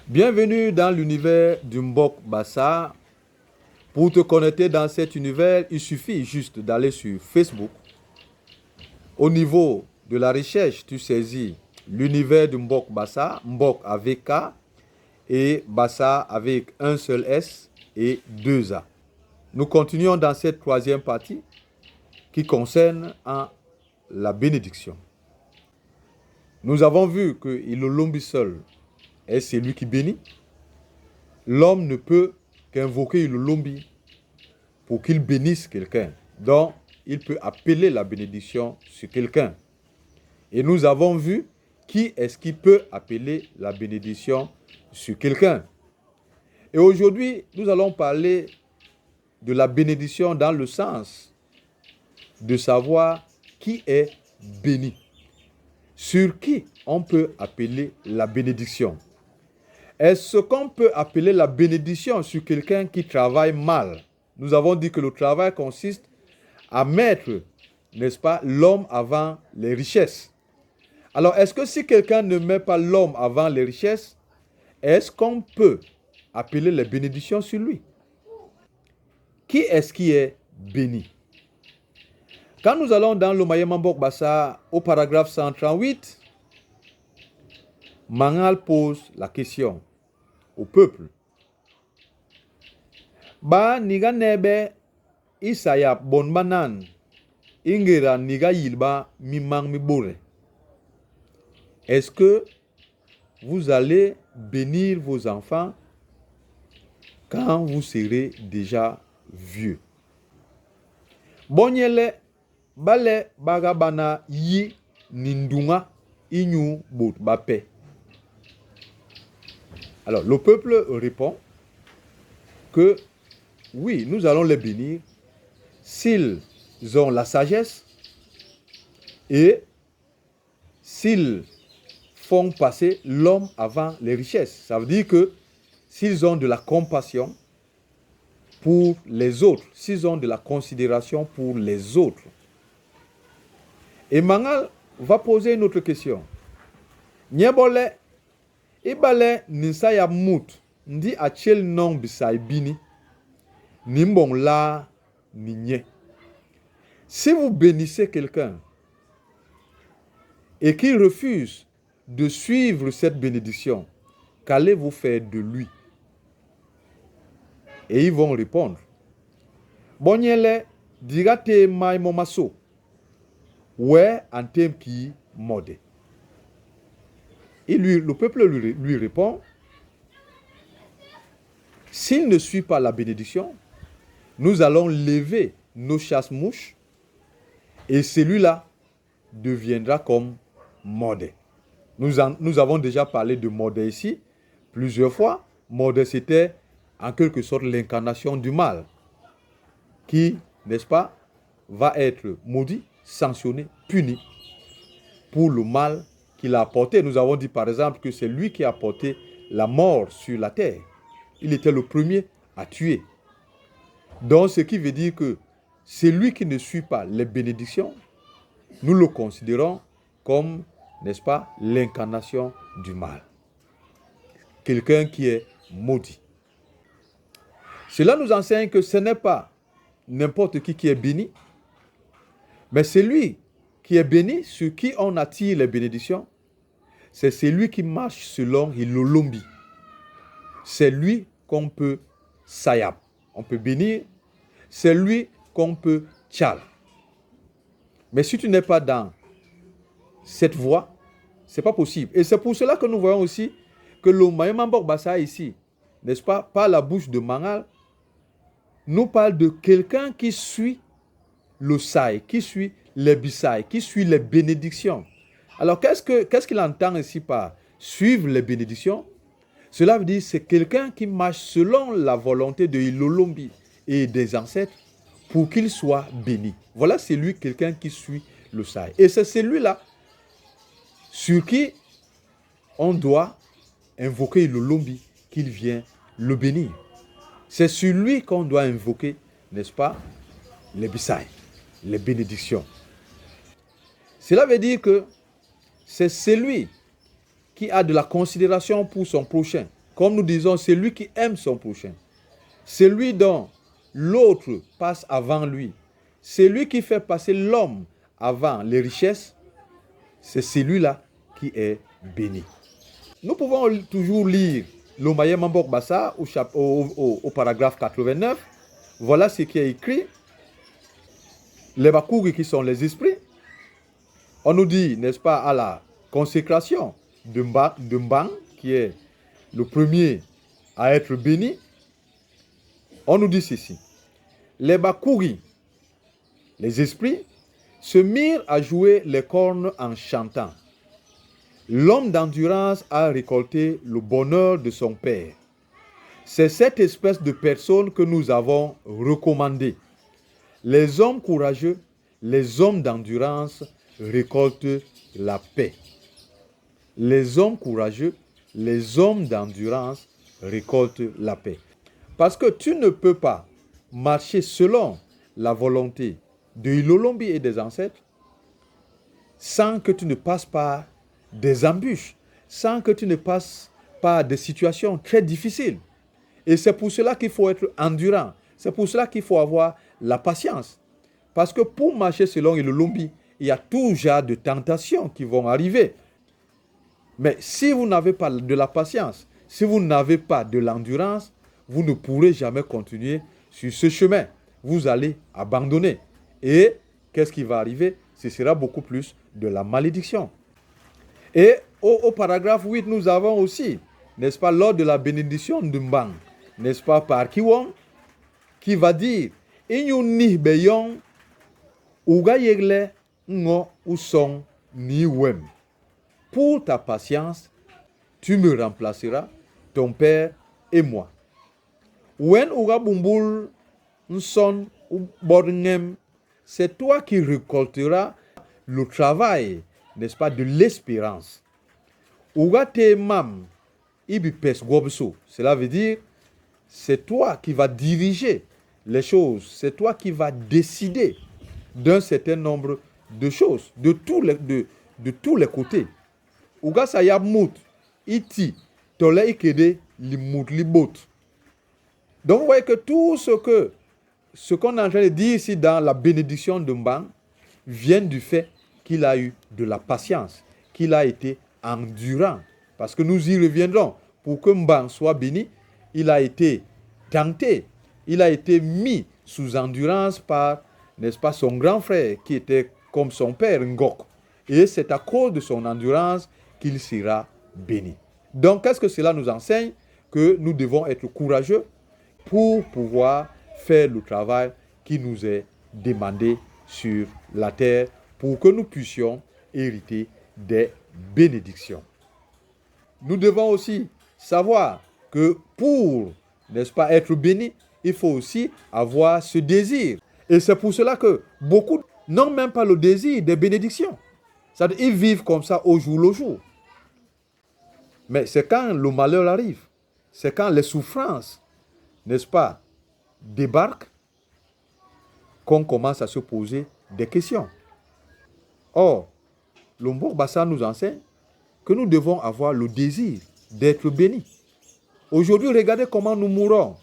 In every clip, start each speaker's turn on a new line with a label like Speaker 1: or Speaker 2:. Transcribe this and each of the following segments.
Speaker 1: Bienvenue dans l'univers du Mbok Bassa. Pour te connecter dans cet univers, il suffit juste d'aller sur Facebook. Au niveau de la recherche, tu saisis l'univers du Mbok Bassa, Mbok avec K et Bassa avec un seul S et deux A. Nous continuons dans cette troisième partie qui concerne la bénédiction. Nous avons vu que Ilolombi seul est celui qui bénit. L'homme ne peut qu'invoquer Ilolombi pour qu'il bénisse quelqu'un. Donc, il peut appeler la bénédiction sur quelqu'un. Et nous avons vu qui est-ce qui peut appeler la bénédiction sur quelqu'un. Et aujourd'hui, nous allons parler de la bénédiction dans le sens de savoir qui est béni. Sur qui on peut appeler la bénédiction? Est-ce qu'on peut appeler la bénédiction sur quelqu'un qui travaille mal? Nous avons dit que le travail consiste à mettre, n'est-ce pas, l'homme avant les richesses. Alors, est-ce que si quelqu'un ne met pas l'homme avant les richesses, est-ce qu'on peut appeler les bénédictions sur lui? Qui est-ce qui est béni? Quand nous allons dans le Mayema Mbok Bassa, au paragraphe 138, Mangal pose la question au peuple. Ba niga nebe isaya bon banan ingera niga yilba mimang mibore. Est-ce que vous allez bénir vos enfants quand vous serez déjà vieux? Bonyele bale bagabana yi nindunga inyu bot bape. Alors, le peuple répond que oui, nous allons les bénir s'ils ont la sagesse et s'ils font passer l'homme avant les richesses. Ça veut dire que s'ils ont de la compassion pour les autres, s'ils ont de la considération pour les autres. Et Mangal va poser une autre question. Nyebole ibale ninsaya mut ndi achel non bisai bini nimbon la ninye. Si vous bénissez quelqu'un et qu'il refuse de suivre cette bénédiction, qu'allez-vous faire de lui? Et ils vont répondre. Bonyele digate mai momaso. Ouais, antem qui mode. Et le peuple lui répond, s'il ne suit pas la bénédiction, nous allons lever nos chasse-mouches et celui-là deviendra comme Mordé. Nous avons déjà parlé de Mordé ici plusieurs fois. Mordé, c'était en quelque sorte l'incarnation du mal qui, n'est-ce pas, va être maudit, sanctionné, puni pour le mal qu'il a apporté. Nous avons dit par exemple que c'est lui qui a apporté la mort sur la terre. Il était le premier à tuer. Donc ce qui veut dire que celui qui ne suit pas les bénédictions, nous le considérons comme, n'est-ce pas, l'incarnation du mal. Quelqu'un qui est maudit. Cela nous enseigne que ce n'est pas n'importe qui est béni, mais celui qui est béni, sur qui on attire les bénédictions, c'est celui qui marche selon Ilolombi. C'est lui qu'on peut sayab. On peut bénir. C'est lui qu'on peut tchal. Mais si tu n'es pas dans cette voie, ce n'est pas possible. Et c'est pour cela que nous voyons aussi que le Mayema Mbok Bassa ici, n'est-ce pas, par la bouche de Mangal, nous parle de quelqu'un qui suit le saï, qui suit les bisaï, qui suit les bénédictions. Alors, qu'est-ce qu'il entend ici par suivre les bénédictions? Cela veut dire que c'est quelqu'un qui marche selon la volonté de Ilolombi et des ancêtres pour qu'il soit béni. Voilà, c'est lui, quelqu'un qui suit le saï. Et c'est celui-là sur qui on doit invoquer Ilolombi, qu'il vient le bénir. C'est sur lui qu'on doit invoquer, n'est-ce pas, les bisaï, les bénédictions. Cela veut dire que c'est celui qui a de la considération pour son prochain, comme nous disons, c'est lui qui aime son prochain. C'est lui dont l'autre passe avant lui. C'est lui qui fait passer l'homme avant les richesses. C'est celui-là qui est béni. Nous pouvons toujours lire l'Omaye Mambok Bassa au paragraphe 89. Voilà ce qui est écrit. Les Bakouri qui sont les esprits. On nous dit, n'est-ce pas, à la consécration de Mbang, qui est le premier à être béni. On nous dit ceci. Les Bakouri, les esprits, se mirent à jouer les cornes en chantant. L'homme d'endurance a récolté le bonheur de son père. C'est cette espèce de personne que nous avons recommandée. Les hommes courageux, les hommes d'endurance récoltent la paix. Les hommes courageux, les hommes d'endurance récoltent la paix. Parce que tu ne peux pas marcher selon la volonté de Ilolombi et des ancêtres sans que tu ne passes par des embûches, sans que tu ne passes par des situations très difficiles. Et c'est pour cela qu'il faut être endurant. C'est pour cela qu'il faut avoir la patience. Parce que pour marcher selon Ilolombi, il y a tout genre de tentations qui vont arriver. Mais si vous n'avez pas de la patience, si vous n'avez pas de l'endurance, vous ne pourrez jamais continuer sur ce chemin. Vous allez abandonner. Et qu'est-ce qui va arriver? Ce sera beaucoup plus de la malédiction. Et au paragraphe 8, nous avons aussi, n'est-ce pas, lors de la bénédiction de Mbang, n'est-ce pas, par Kiwon, qui va dire, Inyuni beyon, uga yegle, ngo usong ni wem. Pour ta patience, tu me remplaceras, ton père et moi. Wen uga bumbul nson ou borngem, c'est toi qui récolteras le travail, n'est-ce pas, de l'espérance. Uga te mam ibi pes gobso, cela veut dire, c'est toi qui vas diriger les choses, c'est toi qui vas décider d'un certain nombre de choses, de tous les côtés. Uga sayab mout, iti, tole ikede li mout li bot. Donc vous voyez que tout ce qu'on est en train de dire ici dans la bénédiction de Mbang vient du fait qu'il a eu de la patience, qu'il a été endurant. Parce que nous y reviendrons. Pour que Mbang soit béni, il a été tenté, il a été mis sous endurance par, n'est-ce pas, son grand frère qui était comme son père, Ngok. Et c'est à cause de son endurance qu'il sera béni. Donc, qu'est-ce que cela nous enseigne? Que nous devons être courageux pour pouvoir faire le travail qui nous est demandé sur la terre, pour que nous puissions hériter des bénédictions. Nous devons aussi savoir que pour, n'est-ce pas, être béni, il faut aussi avoir ce désir. Et c'est pour cela que beaucoup n'ont même pas le désir des bénédictions. C'est-à-dire ils vivent comme ça au jour le jour. Mais c'est quand le malheur arrive, c'est quand les souffrances, n'est-ce pas, débarquent, qu'on commence à se poser des questions. Or, le Mbok Bassa nous enseigne que nous devons avoir le désir d'être bénis. Aujourd'hui, regardez comment nous mourons.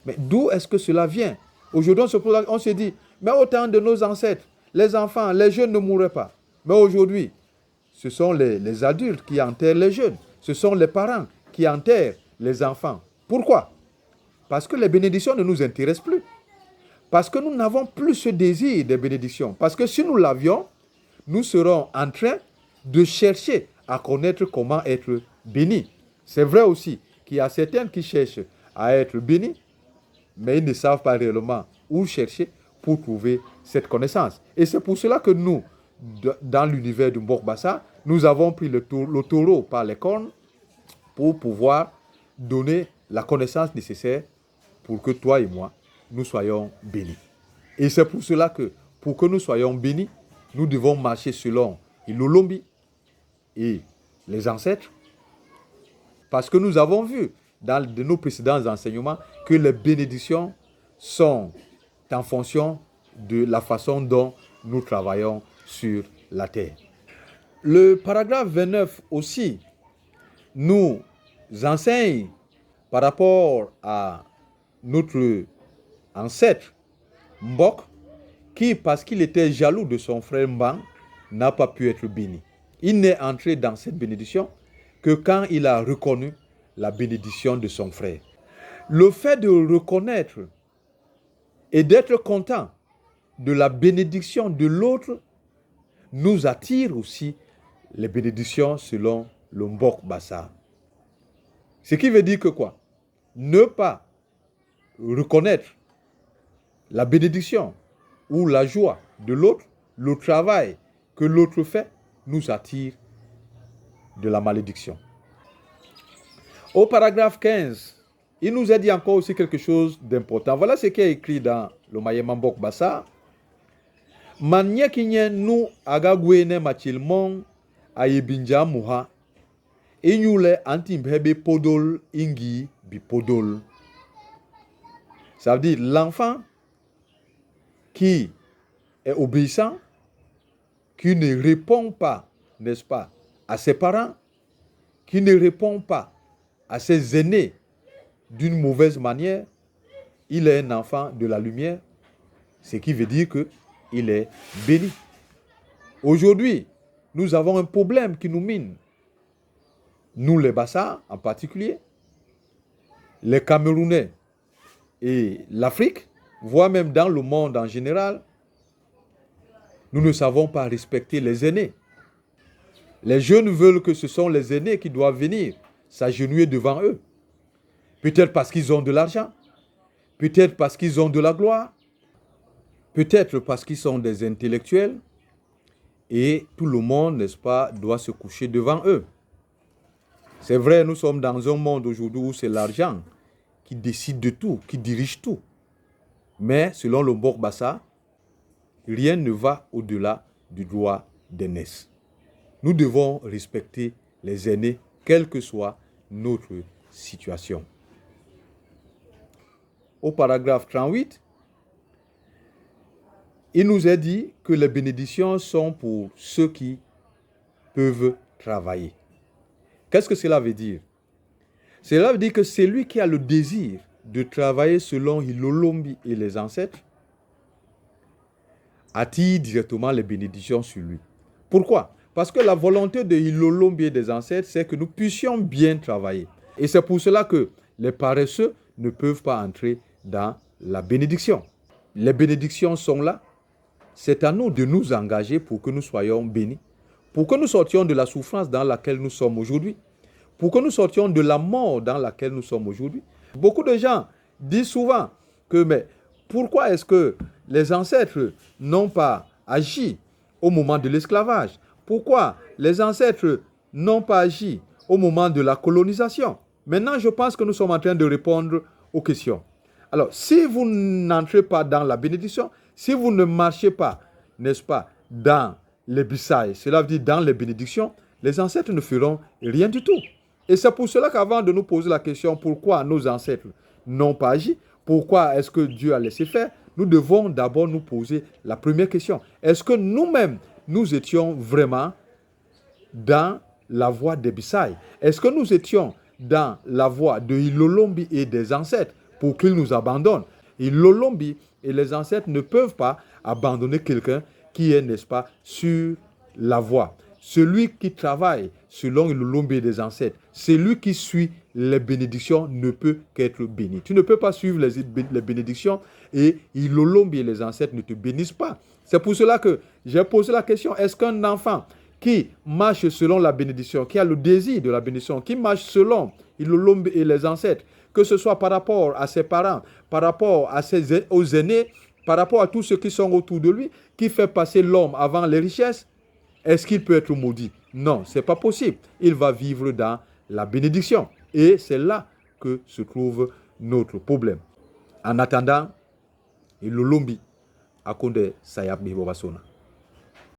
Speaker 1: Mais d'où est-ce que cela vient? Aujourd'hui, on se dit, mais au temps de nos ancêtres, les enfants, les jeunes ne mouraient pas. Mais aujourd'hui, ce sont les adultes qui enterrent les jeunes. Ce sont les parents qui enterrent les enfants. Pourquoi? Parce que les bénédictions ne nous intéressent plus. Parce que nous n'avons plus ce désir des bénédictions. Parce que si nous l'avions, nous serons en train de chercher à connaître comment être bénis. C'est vrai aussi qu'il y a certains qui cherchent à être bénis, mais ils ne savent pas réellement où chercher pour trouver cette connaissance. Et c'est pour cela que nous, dans l'univers du Mbok Bassa, nous avons pris le taureau par les cornes pour pouvoir donner la connaissance nécessaire pour que toi et moi, nous soyons bénis. Et c'est pour cela que, pour que nous soyons bénis, nous devons marcher selon Ilolombi et les ancêtres. Parce que nous avons vu dans nos précédents enseignements que les bénédictions sont en fonction de la façon dont nous travaillons sur la terre. Le paragraphe 29 aussi nous enseigne par rapport à notre ancêtre Mbok, qui, parce qu'il était jaloux de son frère Mbang, n'a pas pu être béni. Il n'est entré dans cette bénédiction que quand il a reconnu la bénédiction de son frère. Le fait de reconnaître et d'être content de la bénédiction de l'autre nous attire aussi les bénédictions selon le Mbok Bassa. Ce qui veut dire que quoi? Ne pas reconnaître la bénédiction ou la joie de l'autre, le travail que l'autre fait, nous attire de la malédiction. Au paragraphe 15, il nous a dit encore aussi quelque chose d'important. Voilà ce qui est écrit dans le Mayema Mbok Bassa. Manye kinye nu agagwene machilmon ayebinja muha. Inyule antimbebe podol ingi bipodol. Ça veut dire l'enfant qui est obéissant, qui ne répond pas, n'est-ce pas, à ses parents, qui ne répond pas à ses aînés d'une mauvaise manière, il est un enfant de la lumière, ce qui veut dire qu'il est béni. Aujourd'hui, nous avons un problème qui nous mine. Nous, les Bassa en particulier, les Camerounais et l'Afrique, voire même dans le monde en général, nous ne savons pas respecter les aînés. Les jeunes veulent que ce sont les aînés qui doivent venir s'agenouiller devant eux. Peut-être parce qu'ils ont de l'argent, peut-être parce qu'ils ont de la gloire, peut-être parce qu'ils sont des intellectuels, et tout le monde, n'est-ce pas, doit se coucher devant eux. C'est vrai, nous sommes dans un monde aujourd'hui où c'est l'argent qui décide de tout, qui dirige tout. Mais selon le Mbok Bassa, rien ne va au-delà du droit d'aînesse. Nous devons respecter les aînés, quelle que soit notre situation. Au paragraphe 38, il nous est dit que les bénédictions sont pour ceux qui peuvent travailler. Qu'est-ce que cela veut dire? Cela veut dire que celui qui a le désir de travailler selon Hilolombi et les ancêtres attire directement les bénédictions sur lui. Pourquoi? Parce que la volonté de Hilolombi et des ancêtres, c'est que nous puissions bien travailler. Et c'est pour cela que les paresseux ne peuvent pas entrer dans la bénédiction. Les bénédictions sont là. C'est à nous de nous engager pour que nous soyons bénis, pour que nous sortions de la souffrance dans laquelle nous sommes aujourd'hui, pour que nous sortions de la mort dans laquelle nous sommes aujourd'hui. Beaucoup de gens disent souvent que, mais pourquoi est-ce que les ancêtres n'ont pas agi au moment de l'esclavage? Pourquoi les ancêtres n'ont pas agi au moment de la colonisation? Maintenant, je pense que nous sommes en train de répondre aux questions. Alors, si vous n'entrez pas dans la bénédiction, si vous ne marchez pas, n'est-ce pas, dans les bissailles, cela veut dire dans les bénédictions, les ancêtres ne feront rien du tout. Et c'est pour cela qu'avant de nous poser la question pourquoi nos ancêtres n'ont pas agi, pourquoi est-ce que Dieu a laissé faire, nous devons d'abord nous poser la première question. Est-ce que nous-mêmes, nous étions vraiment dans la voie des bissailles? Est-ce que nous étions dans la voie de Hilolombi et des ancêtres pour qu'ils nous abandonnent? Hilolombi et les ancêtres ne peuvent pas abandonner quelqu'un qui est, n'est-ce pas, sur la voie. Celui qui travaille selon Hilolombi et des ancêtres, celui qui suit les bénédictions ne peut qu'être béni. Tu ne peux pas suivre les bénédictions et Hilolombi et les ancêtres ne te bénissent pas. C'est pour cela que j'ai posé la question, est-ce qu'un enfant qui marche selon la bénédiction, qui a le désir de la bénédiction, qui marche selon Hilolombi et les ancêtres, que ce soit par rapport à ses parents, par rapport aux aînés, par rapport à tous ceux qui sont autour de lui, qui fait passer l'homme avant les richesses, est-ce qu'il peut être maudit? Non, ce n'est pas possible. Il va vivre dans la bénédiction. Et c'est là que se trouve notre problème. En attendant, Hilolombi, Akonde Sayap Bibobasona.